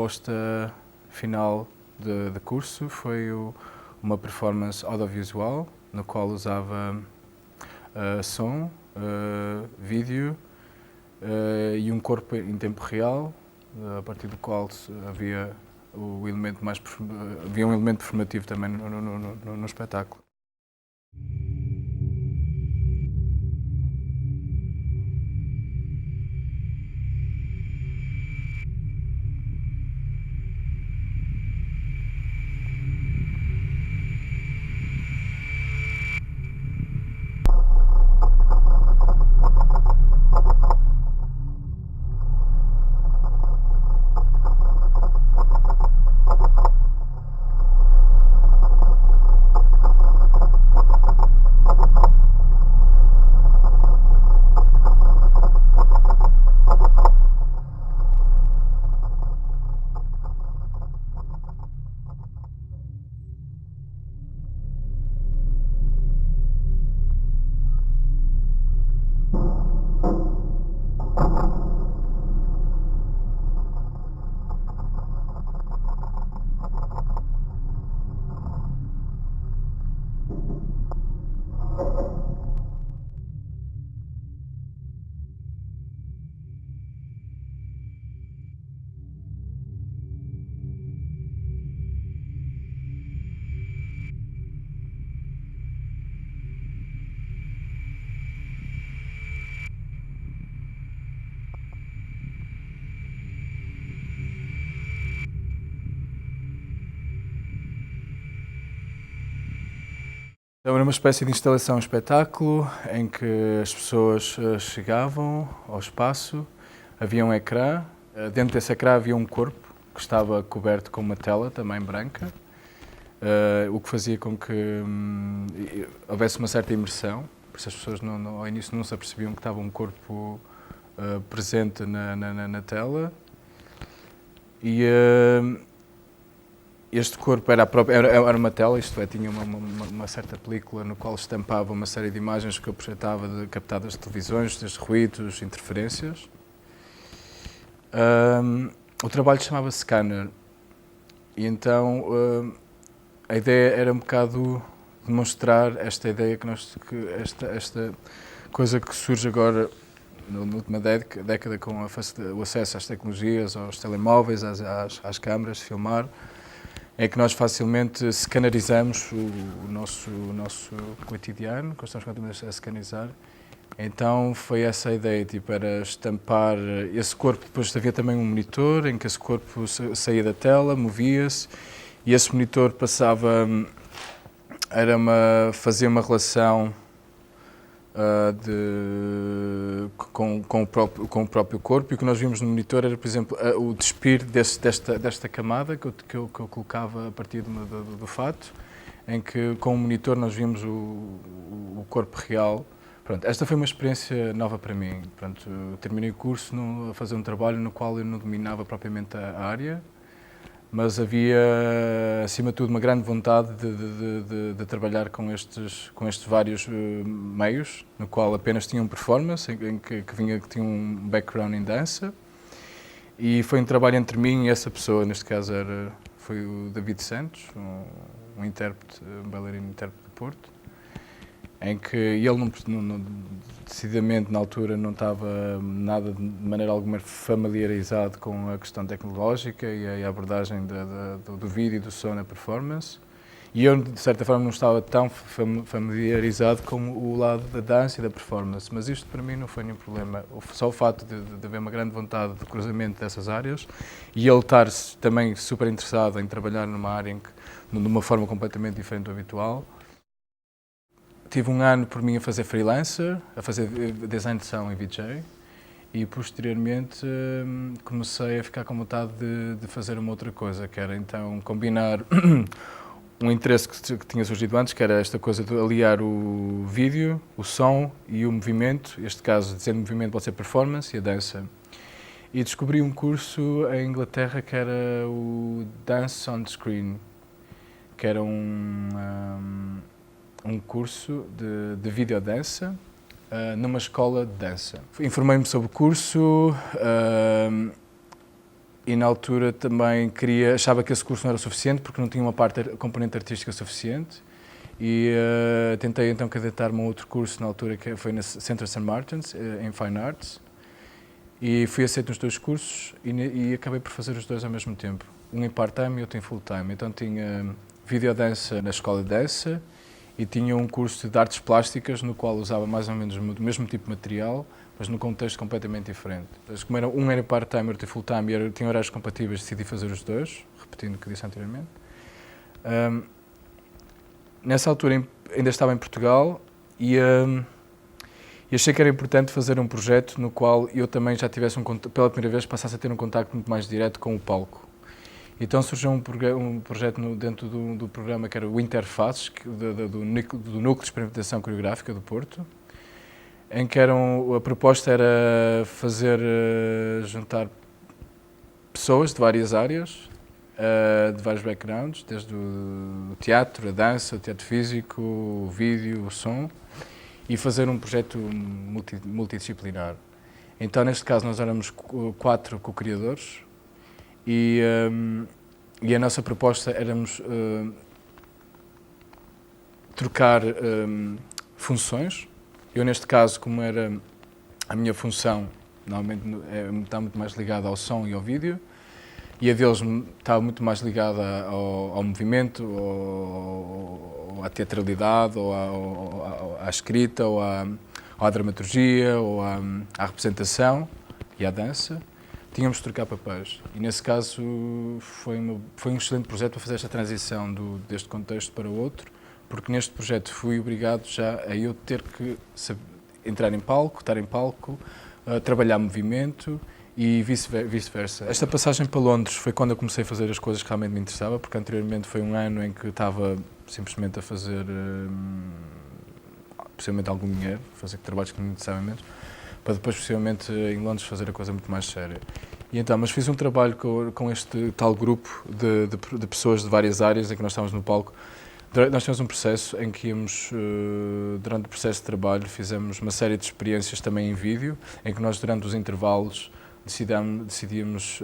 proposta final de curso foi uma performance audiovisual, no qual usava som, vídeo e um corpo em tempo real, a partir do qual havia um elemento performativo também no espetáculo. Então, era uma espécie de instalação-espetáculo em que as pessoas chegavam ao espaço, havia um ecrã, dentro desse ecrã havia um corpo que estava coberto com uma tela também branca, o que fazia com que houvesse uma certa imersão, por isso as pessoas ao início não se apercebiam que estava um corpo presente na tela. E este corpo era uma tela, isto é, tinha uma certa película no qual estampava uma série de imagens que eu projetava captadas de televisões, desde ruídos, interferências. O trabalho chamava-se Scanner e então a ideia era um bocado demonstrar esta ideia esta coisa que surge agora na última década com o acesso às tecnologias, aos telemóveis, às câmaras de filmar, é que nós facilmente scannerizamos o nosso cotidiano, que estamos continuamente a scannerizar. Então foi essa a ideia, tipo, era estampar esse corpo. Depois havia também um monitor em que esse corpo saía da tela, movia-se, e esse monitor fazia uma relação com o próprio corpo, e o que nós vimos no monitor era, por exemplo, o despir desta camada que eu colocava a partir do fato, em que com o monitor nós vimos o corpo real. Pronto, esta foi uma experiência nova para mim. Pronto, terminei o curso a fazer um trabalho no qual eu não dominava propriamente a área, mas havia, acima de tudo, uma grande vontade de trabalhar com estes vários meios, no qual apenas tinha um performance, que tinha um background em dança, e foi um trabalho entre mim e essa pessoa, neste caso foi o David Santos, um intérprete, um bailarino intérprete do Porto, em que ele decididamente na altura não estava nada de maneira alguma familiarizado com a questão tecnológica e a abordagem do vídeo e do som na performance, e eu de certa forma não estava tão familiarizado com o lado da dança e da performance, mas isto para mim não foi nenhum problema, só o facto de haver uma grande vontade de cruzamento dessas áreas e ele estar também super interessado em trabalhar numa área de uma forma completamente diferente do habitual. Tive um ano por mim a fazer freelancer, a fazer design de som e VJ, e posteriormente comecei a ficar com vontade de fazer uma outra coisa, que era então combinar um interesse que tinha surgido antes, que era esta coisa de aliar o vídeo, o som e o movimento, neste caso, dizendo movimento pode ser performance e a dança. E descobri um curso em Inglaterra que era o Dance on Screen, que era um curso de videodança numa escola de dança. Informei-me sobre o curso, e na altura também achava que esse curso não era suficiente porque não tinha uma componente artística suficiente e tentei então candidatar-me a outro curso na altura que foi na Centre St. Martins, em Fine Arts, e fui aceito nos dois cursos e acabei por fazer os dois ao mesmo tempo, um em part-time e outro em full-time. Então tinha videodança na escola de dança e tinha um curso de artes plásticas no qual usava mais ou menos o mesmo tipo de material, mas num contexto completamente diferente. Mas como um era part-time e outro full-time e tinha horários compatíveis, decidi fazer os dois, repetindo o que disse anteriormente. Nessa altura ainda estava em Portugal e achei que era importante fazer um projeto no qual eu também já tivesse, pela primeira vez, passasse a ter um contacto muito mais direto com o palco. Então surgiu um projeto dentro do programa que era o Interfaces, do Núcleo de Experimentação Coreográfica do Porto, em que a proposta era juntar pessoas de várias áreas, de vários backgrounds, desde o teatro, a dança, o teatro físico, o vídeo, o som, e fazer um projeto multidisciplinar. Então, neste caso, nós éramos 4 co-criadores e a nossa proposta éramos trocar funções. Eu, neste caso, como era a minha função, normalmente está muito mais ligada ao som e ao vídeo, e a deles estava muito mais ligada ao movimento, ou à teatralidade, ou à escrita, ou à dramaturgia, ou à representação e à dança. Tínhamos de trocar papéis e, nesse caso, foi um excelente projeto para fazer esta transição deste contexto para o outro, porque neste projeto fui obrigado já a eu ter que entrar em palco, estar em palco, trabalhar movimento e vice-versa. Esta passagem para Londres foi quando eu comecei a fazer as coisas que realmente me interessavam, porque anteriormente foi um ano em que estava simplesmente a fazer, possivelmente algum dinheiro, fazer trabalhos que me interessavam menos, para depois, possivelmente, em Londres fazer a coisa muito mais séria. E então, mas fiz um trabalho com este tal grupo de pessoas de várias áreas em que nós estávamos no palco. Nós tivemos um processo em que durante o processo de trabalho, fizemos uma série de experiências também em vídeo, em que nós, durante os intervalos, decidíamos,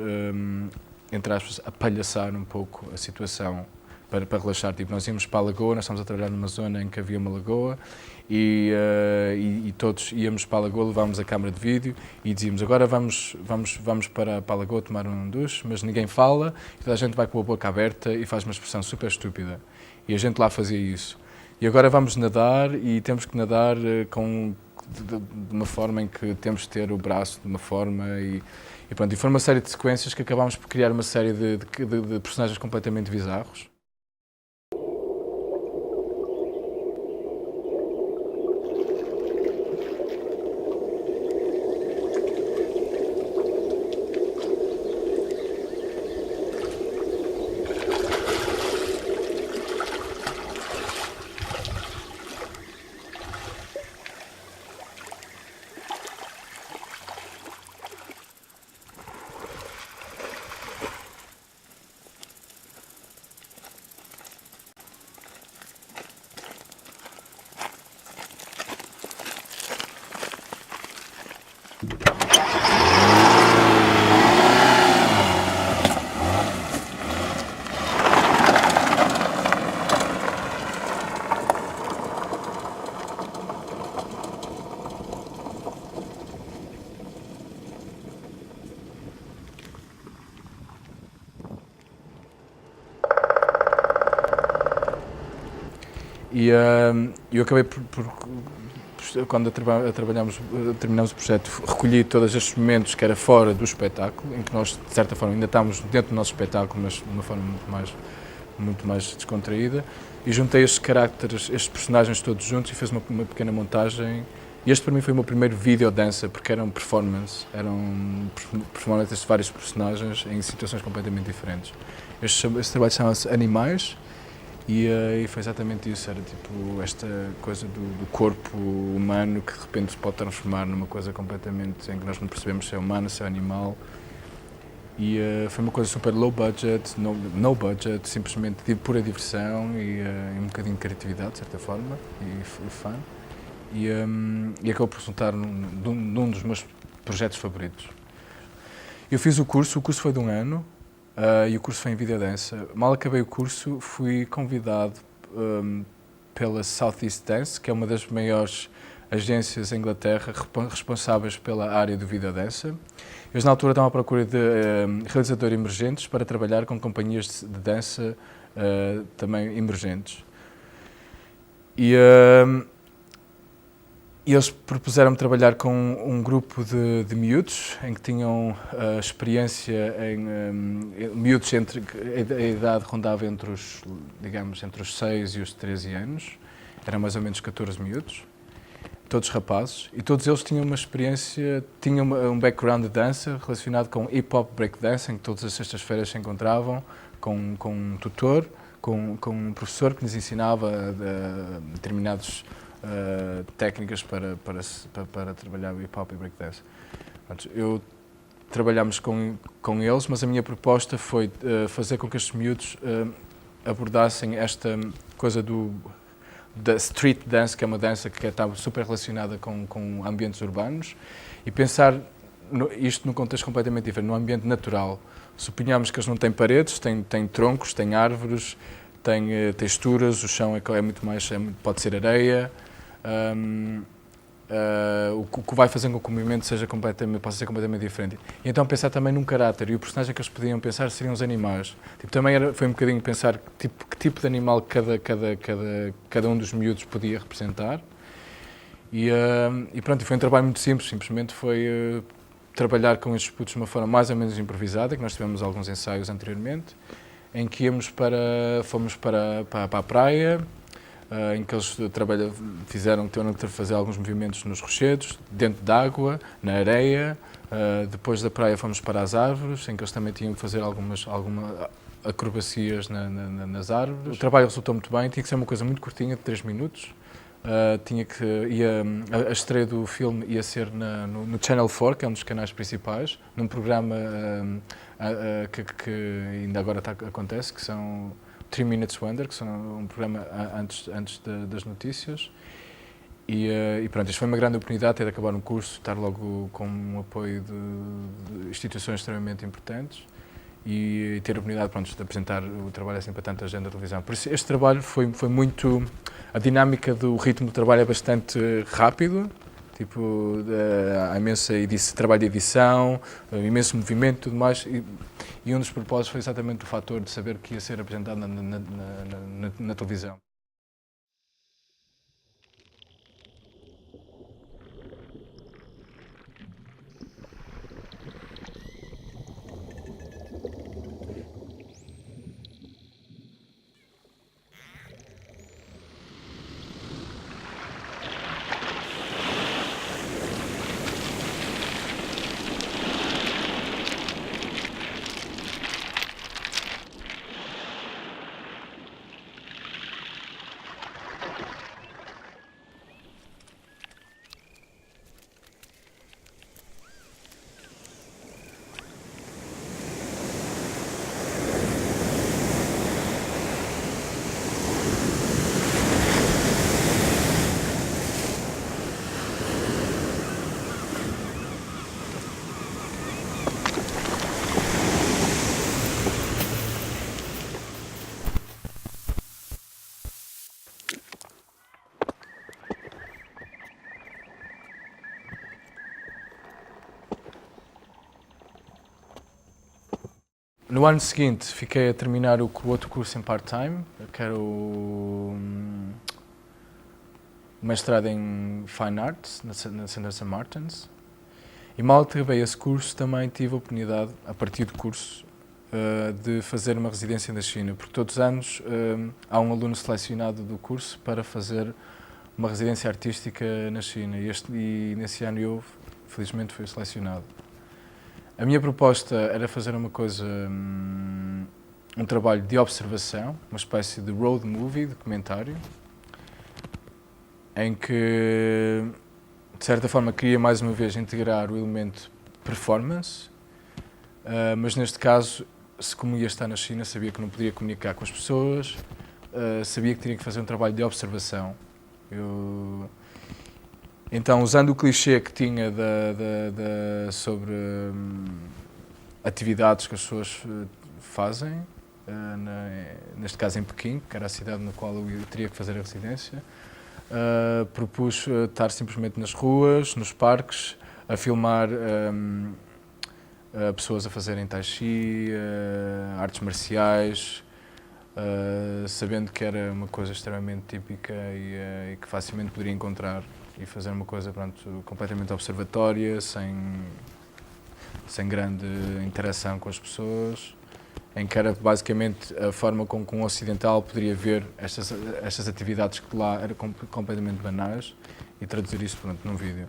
entre aspas, apalhaçar um pouco a situação para relaxar. Tipo, nós íamos para a lagoa, nós estávamos a trabalhar numa zona em que havia uma lagoa e todos íamos para a lagoa, levávamos a câmara de vídeo e dizíamos agora vamos para a lagoa tomar um duche, mas ninguém fala e toda a gente vai com a boca aberta e faz uma expressão super estúpida. E a gente lá fazia isso. E agora vamos nadar e temos que nadar de uma forma em que temos de ter o braço de uma forma e pronto. E foi uma série de sequências que acabámos por criar uma série de personagens completamente bizarros. E eu acabei quando terminamos o projeto, recolhi todos estes momentos que era fora do espetáculo, em que nós, de certa forma, ainda estávamos dentro do nosso espetáculo, mas de uma forma muito mais descontraída, e juntei estes caracteres, estes personagens todos juntos e fiz uma pequena montagem. E este para mim foi o meu primeiro vídeo dança, porque eram performances de vários personagens em situações completamente diferentes. Este trabalho chama-se Animais. E foi exatamente isso, era tipo esta coisa do corpo humano que de repente se pode transformar numa coisa completamente em que nós não percebemos se é humano, se é animal. E foi uma coisa super low budget, no budget, simplesmente de pura diversão e um bocadinho de criatividade, de certa forma, e fun. E acabou por resultar num dos meus projetos favoritos. Eu fiz o curso foi de 1 ano, e o curso foi em videodança. Mal acabei o curso, fui convidado pela Southeast Dance, que é uma das maiores agências em Inglaterra responsáveis pela área do videodança. Eles na altura estavam à procura de realizadores emergentes para trabalhar com companhias de dança também emergentes. E eles propuseram-me trabalhar com um grupo de miúdos, em que tinham experiência em miúdos entre a idade rondava entre os, digamos, entre os 6 e os 13 anos. Eram mais ou menos 14 miúdos, todos rapazes, e todos eles tinham uma experiência, tinham um background de dança relacionado com hip-hop breakdance, em que todas as sextas-feiras se encontravam com um tutor, com um professor que nos ensinava determinadas técnicas para trabalhar o hip-hop e breakdance. Trabalhámos com eles, mas a minha proposta foi fazer com que estes miúdos abordassem esta coisa da street dance, que é uma dança que está super relacionada com ambientes urbanos, e pensar isto num contexto completamente diferente, num ambiente natural. Suponhamos que eles não têm paredes, têm troncos, têm árvores, têm texturas, o chão é muito mais, pode ser areia. O que vai fazer com que o movimento possa ser completamente diferente. E então pensar também num caráter, e o personagem que eles podiam pensar seriam os animais. Também foi um bocadinho pensar que tipo de animal cada um dos miúdos podia representar. E pronto, foi um trabalho muito simples, simplesmente foi trabalhar com estes putos de uma forma mais ou menos improvisada, que nós tivemos alguns ensaios anteriormente, em que fomos para a praia, em que eles tiveram que fazer alguns movimentos nos rochedos, dentro d'água, na areia. Depois da praia fomos para as árvores, em que eles também tinham que fazer algumas acrobacias nas árvores. O trabalho resultou muito bem, tinha que ser uma coisa muito curtinha, de 3 minutos. A estreia do filme ia ser no Channel 4, que é um dos canais principais, num programa que ainda agora acontece, que são 3 Minutes Wonder, que são um programa antes das notícias. E pronto, isto foi uma grande oportunidade, ter de acabar um curso, estar logo com um apoio de instituições extremamente importantes e ter a oportunidade, pronto, de apresentar o trabalho assim para tanta gente da televisão. Por isso, este trabalho foi muito... A dinâmica do ritmo do trabalho é bastante rápido, tipo, há imenso trabalho de edição, imenso movimento e tudo mais, e um dos propósitos foi exatamente o fator de saber que ia ser apresentado na televisão. No ano seguinte, fiquei a terminar o outro curso em part-time, que era o mestrado em Fine Arts, na Sanderson Martins. E mal acabei esse curso, também tive a oportunidade, a partir do curso, de fazer uma residência na China, porque todos os anos há um aluno selecionado do curso para fazer uma residência artística na China. E nesse ano eu, felizmente, fui selecionado. A minha proposta era fazer uma coisa, um trabalho de observação, uma espécie de road movie, documentário, em que, de certa forma, queria mais uma vez integrar o elemento performance, mas neste caso, como ia estar na China, sabia que não podia comunicar com as pessoas, sabia que teria que fazer um trabalho de observação. Então, usando o clichê que tinha sobre atividades que as pessoas fazem, neste caso em Pequim, que era a cidade na qual eu teria que fazer a residência. Propus estar simplesmente nas ruas, nos parques, a filmar pessoas a fazerem tai chi, artes marciais, sabendo que era uma coisa extremamente típica e que facilmente poderia encontrar e fazer uma coisa, pronto, completamente observatória, sem grande interação com as pessoas, em que era basicamente a forma como um ocidental poderia ver estas atividades que lá eram completamente banais e traduzir isso, pronto, num vídeo.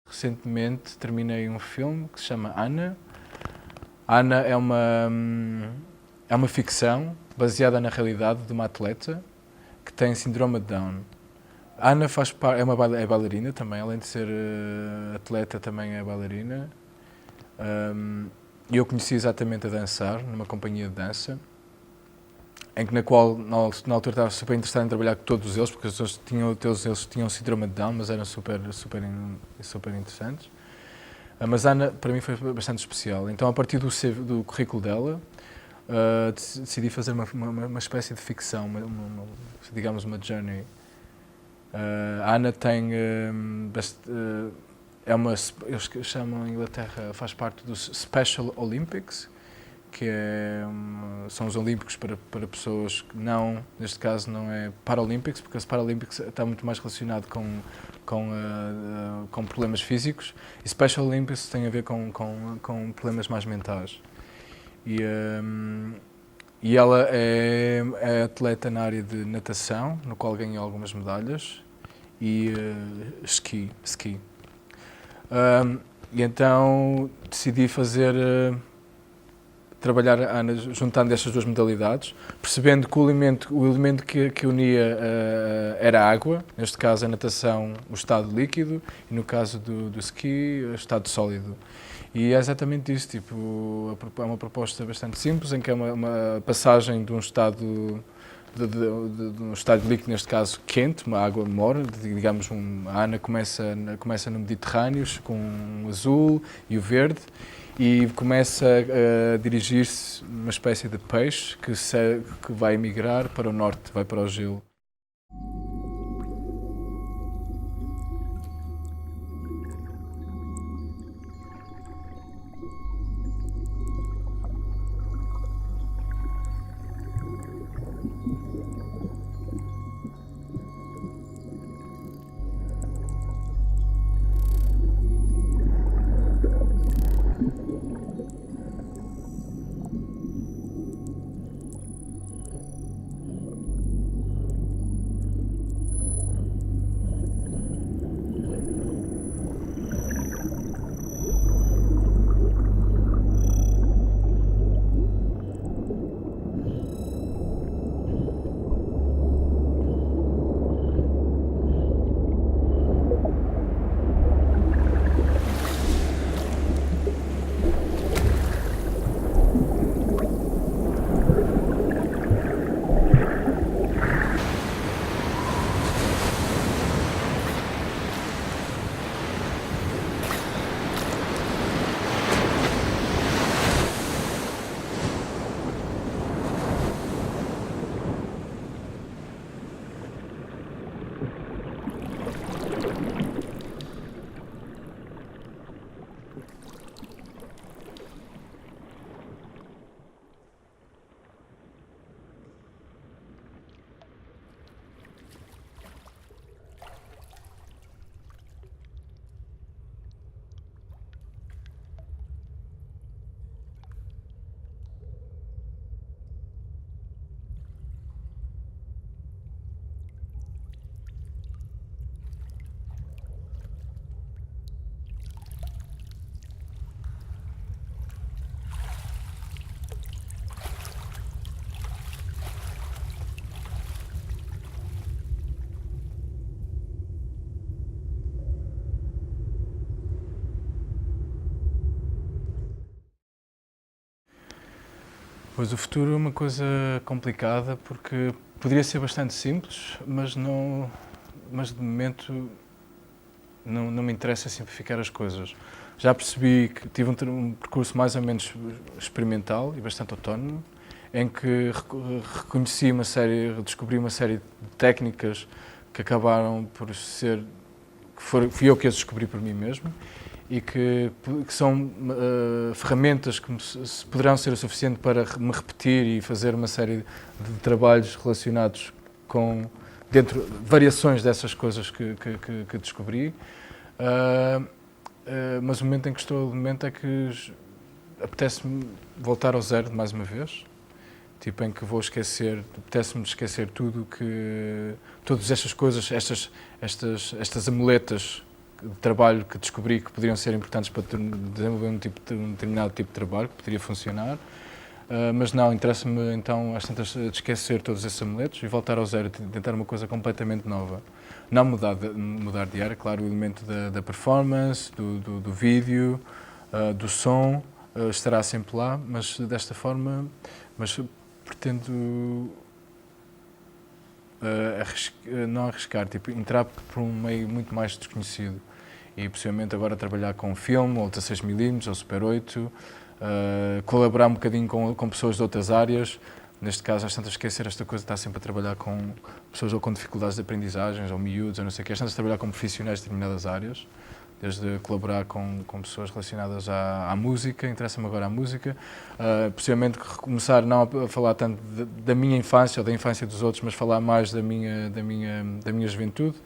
Recentemente terminei um filme que se chama Anna. Anna é uma ficção baseada na realidade de uma atleta que tem síndrome de Down. Anna é bailarina também, além de ser atleta também é bailarina. E eu conheci exatamente a dançar numa companhia de dança, na qual na altura estava super interessado em trabalhar com todos eles, porque todos eles tinham síndrome de Down, mas eram super interessantes. Mas a Ana, para mim, foi bastante especial. Então, a partir do currículo dela, decidi fazer uma espécie de ficção, digamos uma journey. A Ana tem, eles chamam em Inglaterra, faz parte dos Special Olympics, que são os Olímpicos para pessoas que não, neste caso não é Paralympics, porque os Paralympics está muito mais relacionado com problemas físicos, e Special Olympics tem a ver com problemas mais mentais. E ela é atleta na área de natação, no qual ganhou algumas medalhas, e ski. E então decidi trabalhar juntando estas duas modalidades, percebendo que o elemento que unia era a água, neste caso a natação, o estado líquido, e no caso do ski, o estado sólido. E é exatamente isso, tipo, é uma proposta bastante simples, em que é uma passagem de um estado de um estado líquido, neste caso quente, uma água morna, digamos, a Ana começa no Mediterrâneo, com o azul e o verde, e começa a dirigir-se uma espécie de peixe que vai emigrar para o norte, vai para o gelo. Pois o futuro é uma coisa complicada porque poderia ser bastante simples, mas de momento não me interessa simplificar as coisas. Já percebi que tive um percurso mais ou menos experimental e bastante autónomo, em que descobri uma série de técnicas que acabaram por ser, fui eu que as descobri por mim mesmo, e que são ferramentas que poderão ser o suficiente para me repetir e fazer uma série de trabalhos relacionados com variações dessas coisas que descobri. Mas o momento em que estou, é que apetece-me voltar ao zero mais uma vez, tipo em que apetece-me esquecer todas estas coisas, estas amuletas de trabalho que descobri que poderiam ser importantes para desenvolver um determinado tipo de trabalho que poderia funcionar, mas não, interessa-me então às tantas esquecer todos esses amuletos e voltar ao zero, tentar uma coisa completamente nova. Não mudar de área, claro, o elemento da performance, do vídeo, do som, estará sempre lá, mas desta forma, pretendo não arriscar, tipo, entrar por um meio muito mais desconhecido e possivelmente agora trabalhar com filme, ou 16mm, ou Super 8, colaborar um bocadinho com pessoas de outras áreas. Neste caso, às tantas esquecer esta coisa de estar sempre a trabalhar com pessoas ou com dificuldades de aprendizagens, ou miúdos, ou não sei o quê, às tantas trabalhar com profissionais de determinadas áreas, desde colaborar com pessoas relacionadas à música, interessa-me agora a música, possivelmente começar não a falar tanto da minha infância ou da infância dos outros, mas falar mais da minha juventude,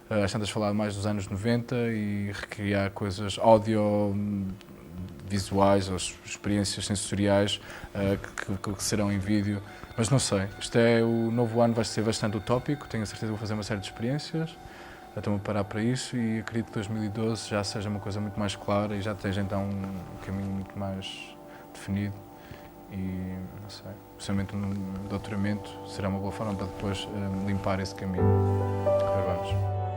às tantas falar mais dos anos 90 e recriar coisas audiovisuais ou experiências sensoriais que serão em vídeo, mas não sei, o novo ano vai ser bastante utópico, tenho a certeza que vou fazer uma série de experiências, estou-me a parar para isso e acredito que 2012 já seja uma coisa muito mais clara e já esteja então um caminho muito mais definido e, não sei, principalmente no doutoramento será uma boa forma para depois limpar esse caminho. Vamos.